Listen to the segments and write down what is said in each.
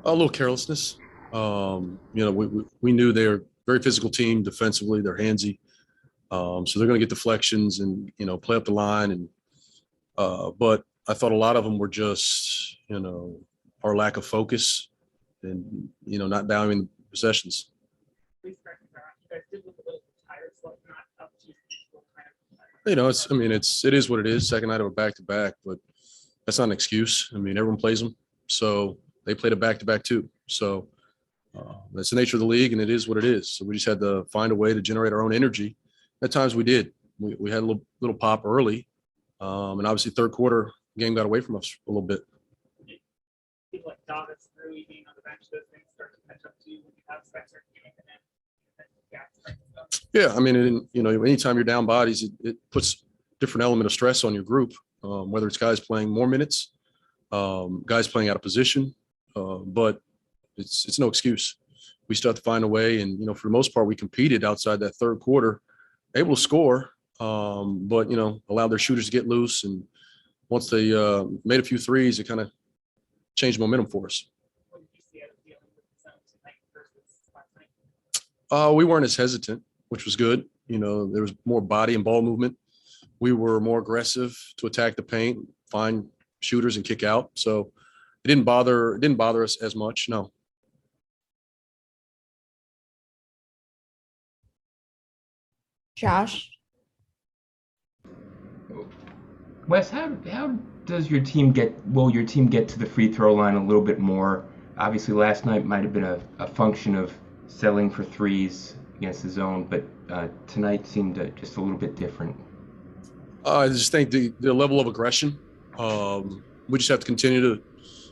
A little carelessness. We knew they're a very physical team defensively. They're handsy, so they're going to get deflections and play up the line. And but I thought a lot of them were just our lack of focus and not valuing possessions. It is what it is. Second night of a back to back, but that's not an excuse. I mean, everyone plays them, so they played a back to back too. So that's the nature of the league, and it is what it is. So we just had to find a way to generate our own energy. At times we did. We had a little pop early, and obviously third quarter game got away from us a little bit. People like Davis really being on the bench, those things start to catch up to you when you have Spencer coming in. Yeah, I mean, anytime you're down bodies, it puts different element of stress on your group. Whether it's guys playing more minutes, guys playing out of position, but it's no excuse. We still have to find a way, and for the most part, we competed outside that third quarter, able to score, but allowed their shooters to get loose, and once they made a few threes, it kind of changed momentum for us. We weren't as hesitant, which was good. There was more body and ball movement. We were more aggressive to attack the paint, find shooters and kick out. So it didn't bother us as much. No. Josh? Wes, how does your team will your team get to the free throw line a little bit more? Obviously, last night might have been a function of selling for threes against the zone, but tonight seemed just a little bit different. I just think the level of aggression, we just have to continue to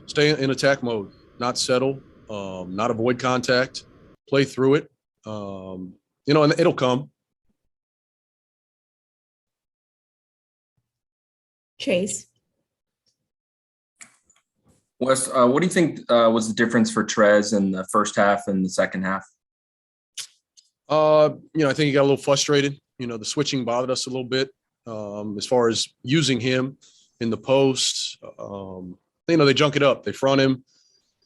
stay in attack mode, not settle, not avoid contact, play through it, and it'll come. Chase? Wes, what do you think was the difference for Trez in the first half and the second half? I think he got a little frustrated. The switching bothered us a little bit as far as using him in the post. They junk it up. They front him.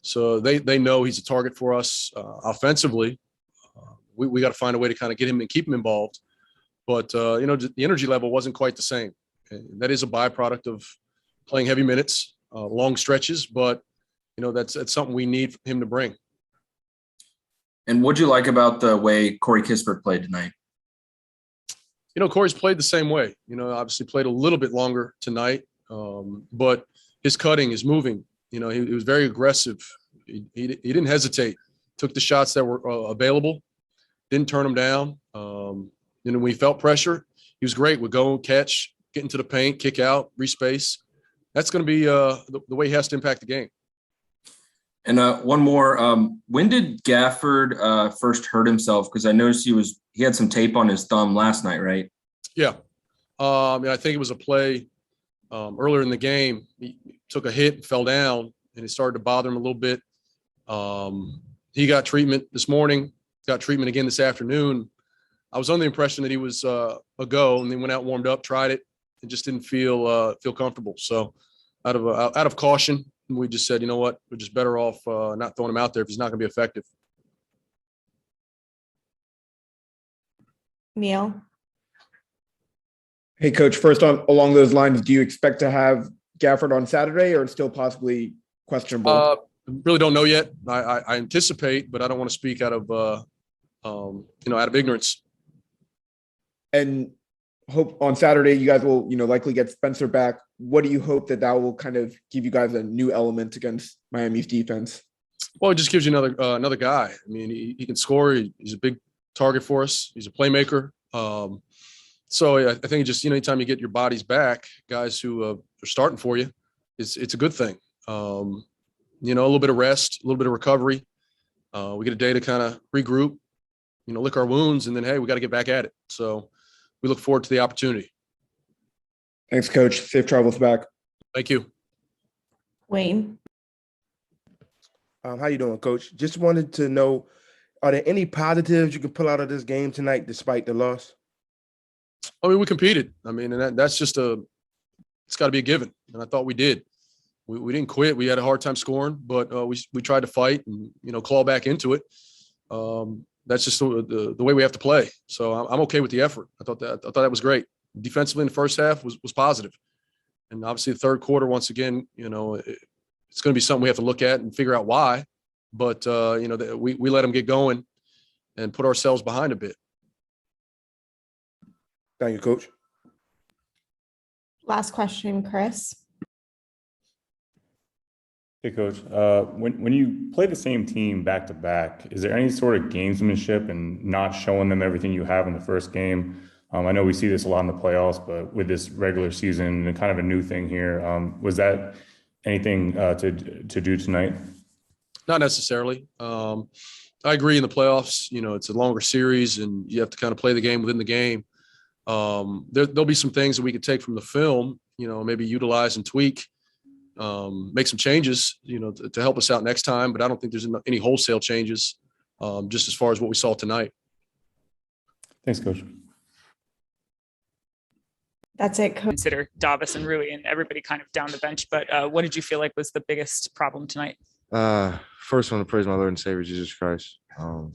So they know he's a target for us offensively. We got to find a way to kind of get him and keep him involved. But, the energy level wasn't quite the same. And that is a byproduct of playing heavy minutes, long stretches. But, that's something we need him to bring. And what'd you like about the way Corey Kispert played tonight? Corey's played the same way. Obviously played a little bit longer tonight, but his cutting, his moving, he was very aggressive. He didn't hesitate. Took the shots that were available, didn't turn them down. When he felt pressure, he was great. Would go catch, get into the paint, kick out, respace. That's going to be the way he has to impact the game. And one more. When did Gafford first hurt himself? Because I noticed he had some tape on his thumb last night, right? Yeah. I think it was a play earlier in the game. He took a hit and fell down, and it started to bother him a little bit. He got treatment this morning, got treatment again this afternoon. I was under the impression that he was a go, and then went out, warmed up, tried it, and just didn't feel comfortable. So out of caution, we just said, you know what, we're just better off not throwing him out there if he's not going to be effective. Neil? Hey, Coach, first along those lines, do you expect to have Gafford on Saturday or still possibly questionable? Really don't know yet. I anticipate, but I don't want to speak out of ignorance. And hope on Saturday you guys will, likely get Spencer back. What do you hope that will kind of give you guys a new element against Miami's defense? Well, it just gives you another guy. I mean, he can score. He's a big target for us. He's a playmaker. So I think just anytime you get your bodies back, guys who are starting for you, it's a good thing. A little bit of rest, a little bit of recovery. We get a day to kind of regroup, lick our wounds, and then, hey, we got to get back at it. So we look forward to the opportunity. Thanks, Coach. Safe travels back. Thank you. Wayne? How you doing, Coach? Just wanted to know, are there any positives you can pull out of this game tonight despite the loss? I mean, we competed. I mean, and that's just it's got to be a given. And I thought we did. we didn't quit. We had a hard time scoring, but we tried to fight and, claw back into it. That's just the way we have to play. So I'm okay with the effort. I thought that was great. Defensively in the first half was positive. And obviously the third quarter, once again, it's going to be something we have to look at and figure out why. But, we let them get going and put ourselves behind a bit. Thank you, Coach. Last question, Chris. Hey, Coach. When you play the same team back to back, is there any sort of gamesmanship and not showing them everything you have in the first game? I know we see this a lot in the playoffs, but with this regular season and kind of a new thing here, was that anything to do tonight? Not necessarily. I agree in the playoffs, it's a longer series and you have to kind of play the game within the game. There'll be some things that we could take from the film, maybe utilize and tweak, make some changes, to help us out next time. But I don't think there's any wholesale changes, just as far as what we saw tonight. Thanks, Coach. That's it, Coach. Consider Davis and Rui and everybody kind of down the bench. But what did you feel like was the biggest problem tonight? First, I want to praise my Lord and Savior Jesus Christ. I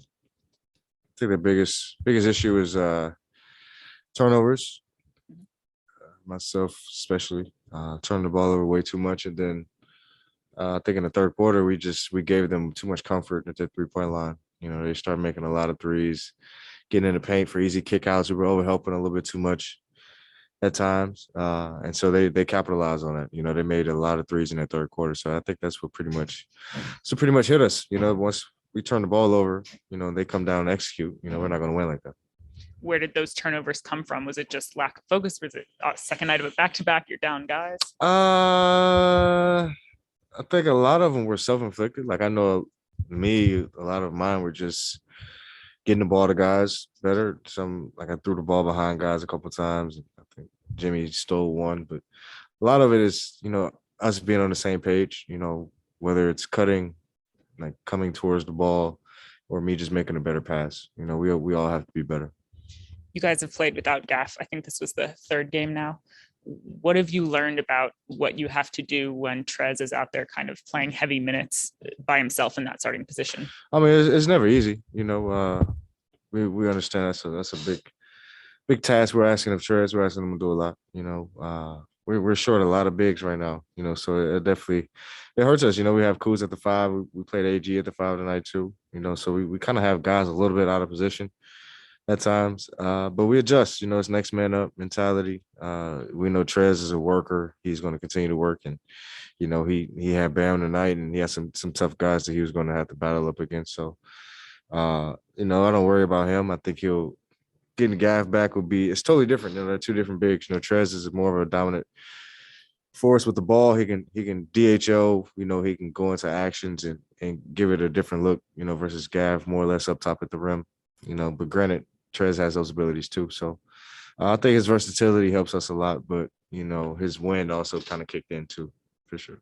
think the biggest issue is turnovers. Myself, especially, turning the ball over way too much, and then I think in the third quarter we gave them too much comfort at the 3-point line. They started making a lot of threes, getting in the paint for easy kickouts. We were overhelping a little bit too much at times, and so they capitalized on it. They made a lot of threes in that third quarter. So I think that's what pretty much hit us. Once we turn the ball over, they come down and execute. We're not going to win like that. Where did those turnovers come from? Was it just lack of focus? Was it second night of a back-to-back? You're down guys? I think a lot of them were self-inflicted. Like I know a lot of mine were just getting the ball to guys better. Some, like I threw the ball behind guys a couple of times. I think Jimmy stole one, but a lot of it is, us being on the same page, whether it's cutting, like coming towards the ball, or me just making a better pass. We all have to be better. You guys have played without Gaff. I think this was the third game now. What have you learned about what you have to do when Trez is out there kind of playing heavy minutes by himself in that starting position? I mean, it's never easy. We understand that's a big task we're asking of Trez. We're asking him to do a lot. We're short a lot of bigs right now. So it definitely hurts us. We have Kuz at the 5. We played AG at the 5 tonight too. So we kind of have guys a little bit out of position at times, but we adjust. It's next man up mentality. We know Trez is a worker. He's going to continue to work, and he had Bam tonight, and he had some tough guys that he was going to have to battle up against. So I don't worry about him. I think getting Gaff back it's totally different. They're two different bigs. Trez is more of a dominant force with the ball. He can DHO. He can go into actions and give it a different look. Versus Gaff, more or less up top at the rim. But granted, Trez has those abilities too. So I think his versatility helps us a lot, but, his wind also kind of kicked in too, for sure.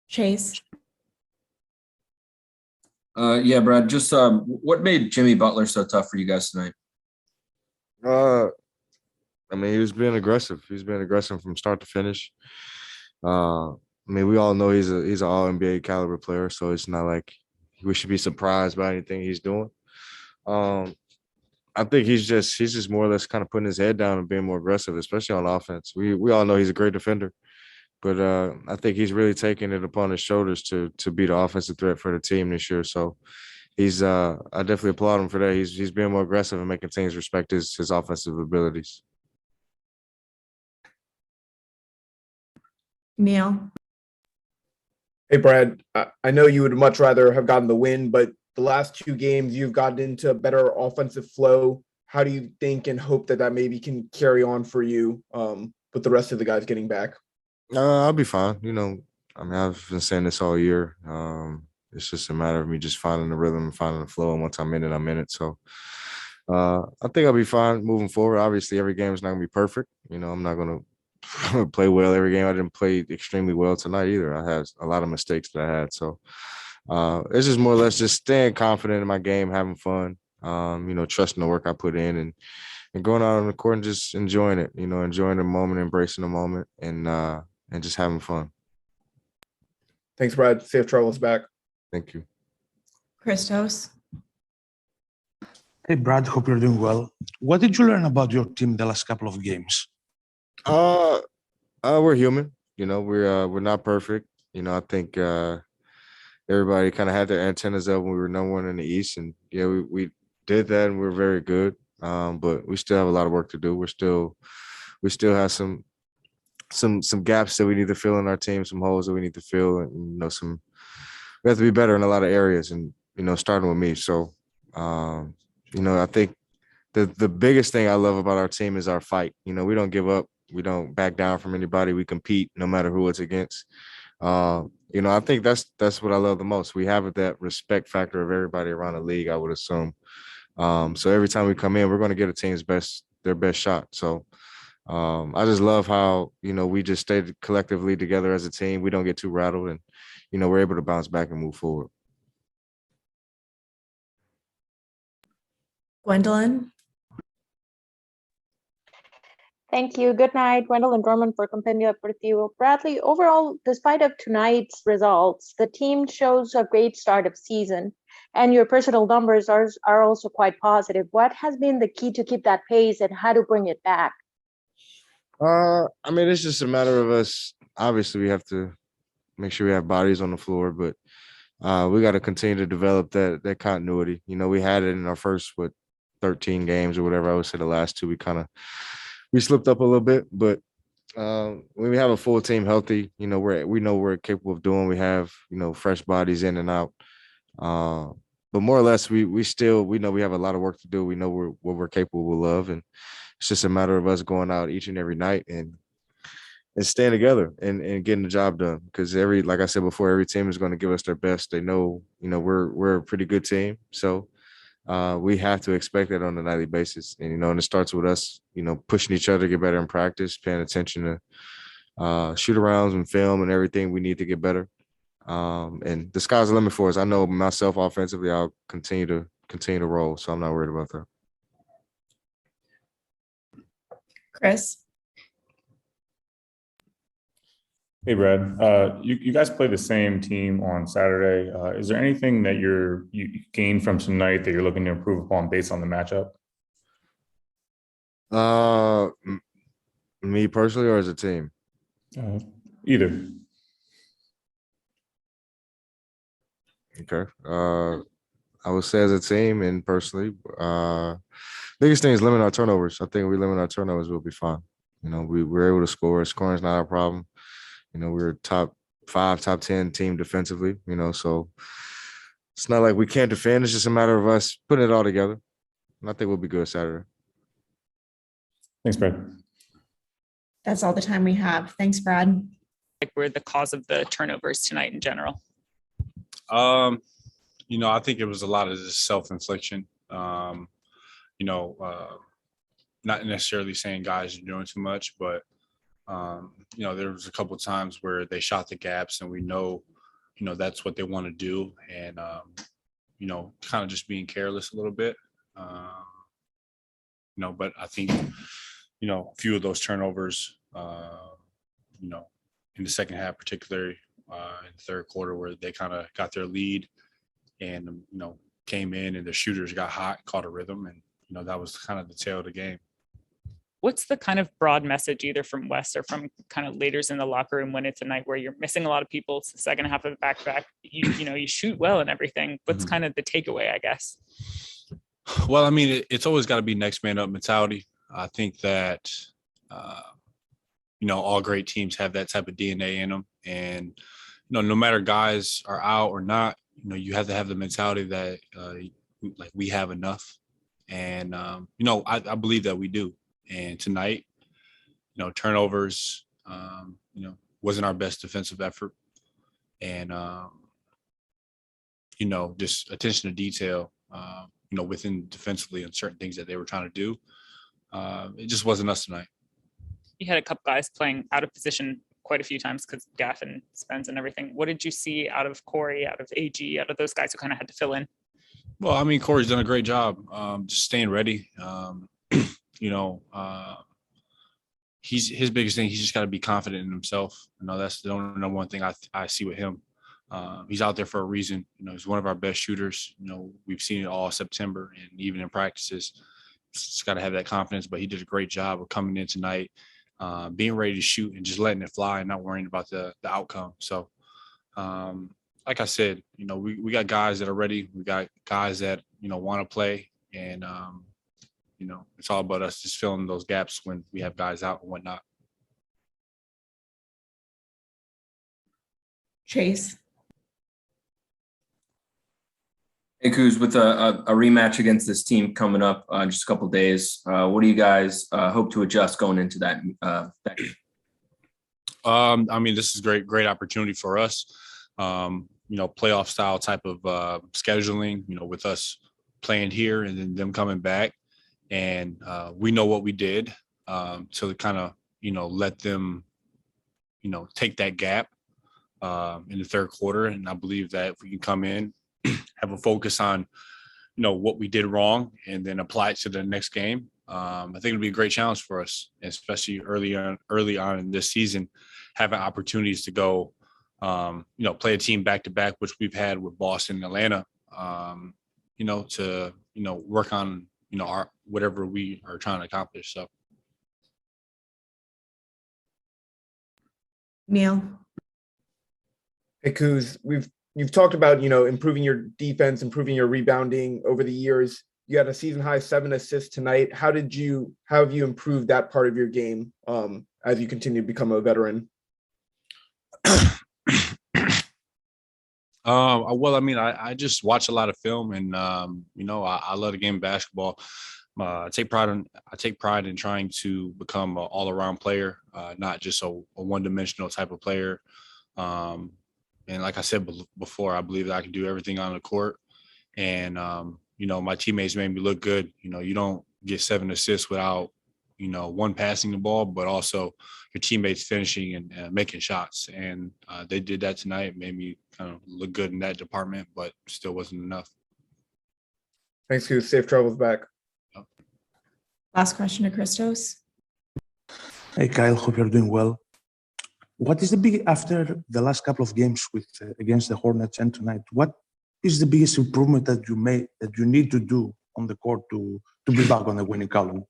Chase. Yeah, Brad, just what made Jimmy Butler so tough for you guys tonight? I mean, he was being aggressive. He's been aggressive from start to finish. I mean, we all know he's an all NBA caliber player, so it's not like we should be surprised by anything he's doing. I think he's just more or less kind of putting his head down and being more aggressive, especially on offense. We all know he's a great defender, but I think he's really taking it upon his shoulders to be the offensive threat for the team this year. So I definitely applaud him for that. He's being more aggressive and making teams respect his offensive abilities. Neil. Hey, Brad, I know you would much rather have gotten the win, but the last 2 games you've gotten into a better offensive flow. How do you think and hope that maybe can carry on for you with the rest of the guys getting back? I'll be fine. I mean, I've been saying this all year. It's just a matter of me just finding the rhythm and finding the flow. And once I'm in it. So I think I'll be fine moving forward. Obviously, every game is not going to be perfect. I'm not going to play well every game. I didn't play extremely well tonight either. I had a lot of mistakes that I had. So it's just more or less just staying confident in my game, having fun, trusting the work I put in, and going out on the court and just enjoying it, enjoying the moment, embracing the moment, and just having fun. Thanks, Brad. Safe travels back. Thank you. Christos. Hey, Brad, hope you're doing well. What did you learn about your team the last couple of games? We're human. We're not perfect. I think everybody kind of had their antennas up when we were number one in the East, and yeah, we did that, and we're very good. But we still have a lot of work to do. We still have some gaps that we need to fill in our team, some holes that we need to fill, and we have to be better in a lot of areas, and starting with me. So, I think the biggest thing I love about our team is our fight. We don't give up. We don't back down from anybody. We compete no matter who it's against. I think that's what I love the most. We have that respect factor of everybody around the league, I would assume. So every time we come in, we're going to get a team's their best shot. So I just love how, we just stayed collectively together as a team. We don't get too rattled, and, we're able to bounce back and move forward. Gwendolyn. Thank you. Good night. Gwendolyn Drummond for Compendio Deportivo. Bradley, overall, despite of tonight's results, the team shows a great start of season, and your personal numbers are also quite positive. What has been the key to keep that pace, and how to bring it back? It's just a matter of us. Obviously, we have to make sure we have bodies on the floor, but we got to continue to develop that continuity. We had it in our first 13 games or whatever. I would say the last two we slipped up a little bit, but when we have a full team healthy, we know we're capable of doing. We have fresh bodies in and out, but more or less we know we have a lot of work to do. We know what we're capable of, and it's just a matter of us going out each and every night and staying together and getting the job done. Because like I said before, every team is going to give us their best. They know we're a pretty good team, so. We have to expect that on a nightly basis. And, and it starts with us, pushing each other to get better in practice, paying attention to shoot arounds and film and everything we need to get better. And the sky's the limit for us. I know myself offensively, I'll continue to roll. So I'm not worried about that. Chris. Hey, Brad. You guys play the same team on Saturday. Is there anything that you gained from tonight that you're looking to improve upon based on the matchup? Me personally, or as a team? Either. Okay. I would say as a team and personally, biggest thing is limit our turnovers. I think if we limit our turnovers, we'll be fine. We're able to score. Scoring is not our problem. We're top 5, top 10 team defensively, so it's not like we can't defend. It's just a matter of us putting it all together. And I think we'll be good Saturday. Thanks, Brad. That's all the time we have. Thanks, Brad. Like, we're the cause of the turnovers tonight in general. I think it was a lot of just self-infliction. Not necessarily saying guys are doing too much, but there was a couple of times where they shot the gaps, and we know, that's what they want to do, and kind of just being careless a little bit. But I think, a few of those turnovers, in the second half, particularly in the third quarter, where they kind of got their lead and, came in and the shooters got hot, caught a rhythm, and, that was kind of the tail of the game. What's the kind of broad message either from Wes or from kind of leaders in the locker room when it's a night where you're missing a lot of people? It's the second half of the back-to-back. You shoot well and everything. What's kind of the takeaway, I guess? Well, it's always got to be next man up mentality. I think that, all great teams have that type of DNA in them. And, no matter guys are out or not, you have to have the mentality that, we have enough. And, I believe that we do. And tonight, turnovers, wasn't our best defensive effort. And, just attention to detail, within defensively and certain things that they were trying to do. It just wasn't us tonight. You had a couple guys playing out of position quite a few times because Gaff and Spence and everything. What did you see out of Corey, out of AG, out of those guys who kind of had to fill in? Well, Corey's done a great job just staying ready. his biggest thing. He's just got to be confident in himself. That's the number one thing I see with him. He's out there for a reason. He's one of our best shooters. We've seen it all September and even in practices. Just got to have that confidence. But he did a great job of coming in tonight, being ready to shoot and just letting it fly and not worrying about the outcome. So, like I said, we got guys that are ready. We got guys that want to play, and it's all about us just filling those gaps when we have guys out and whatnot. Chase. Hey, Kuz, with a rematch against this team coming up in just a couple of days, what do you guys hope to adjust going into that? This is great opportunity for us. Playoff style type of scheduling, with us playing here and then them coming back. And we know what we did to kind of, let them, take that gap in the third quarter. And I believe that if we can come in, have a focus on, what we did wrong and then apply it to the next game. I think it'll be a great challenge for us, especially early on in this season, having opportunities to go, play a team back to back, which we've had with Boston and Atlanta, to, work on, our whatever we are trying to accomplish. So. Neil. Hey, Kuz, you've talked about, improving your defense, improving your rebounding over the years. You got a season high 7 assists tonight. How have you improved that part of your game as you continue to become a veteran? I just watch a lot of film, and I love the game of basketball. I take pride in trying to become an all-around player, not just a one-dimensional type of player. And like I said before, I believe that I can do everything on the court. And my teammates made me look good. You don't get 7 assists without one passing the ball, but also your teammates finishing and making shots. And they did that tonight. Made me kind of look good in that department, but still wasn't enough. Thanks, Kuz. Safe travels back. Yep. Last question to Christos. Hey, Kyle, hope you're doing well. What is after the last couple of games against the Hornets and tonight, what is the biggest improvement that you need to do on the court to be back on the winning column?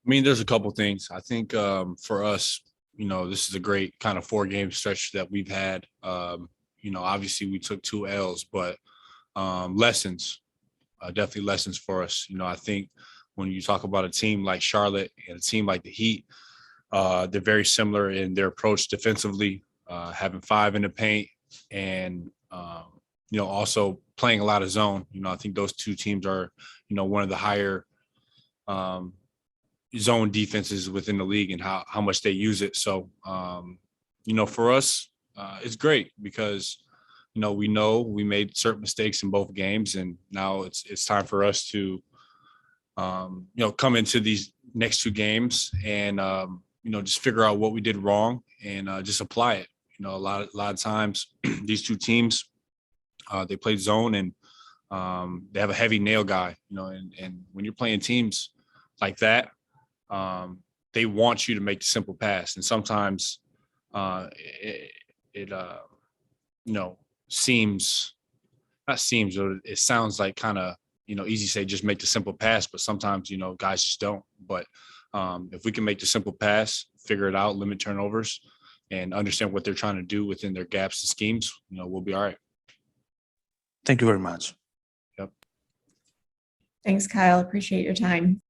There's a couple things. I think for us, this is a great kind of 4-game stretch that we've had. Obviously we took 2 L's, but lessons, definitely lessons for us. I think when you talk about a team like Charlotte and a team like the Heat, they're very similar in their approach defensively, having 5 in the paint and, also playing a lot of zone. I think those 2 teams are, one of the higher zone defenses within the league and how much they use it. So, for us, it's great because, we know we made certain mistakes in both games, and now it's time for us to, come into these next 2 games and, just figure out what we did wrong and just apply it. A lot of times these 2 teams, they play zone and they have a heavy nail guy, and when you're playing teams like that, they want you to make the simple pass. And sometimes it sounds like kind of, easy to say, just make the simple pass, but sometimes, guys just don't. But if we can make the simple pass, figure it out, limit turnovers, and understand what they're trying to do within their gaps and schemes, we'll be all right. Thank you very much. Yep. Thanks, Kyle. Appreciate your time.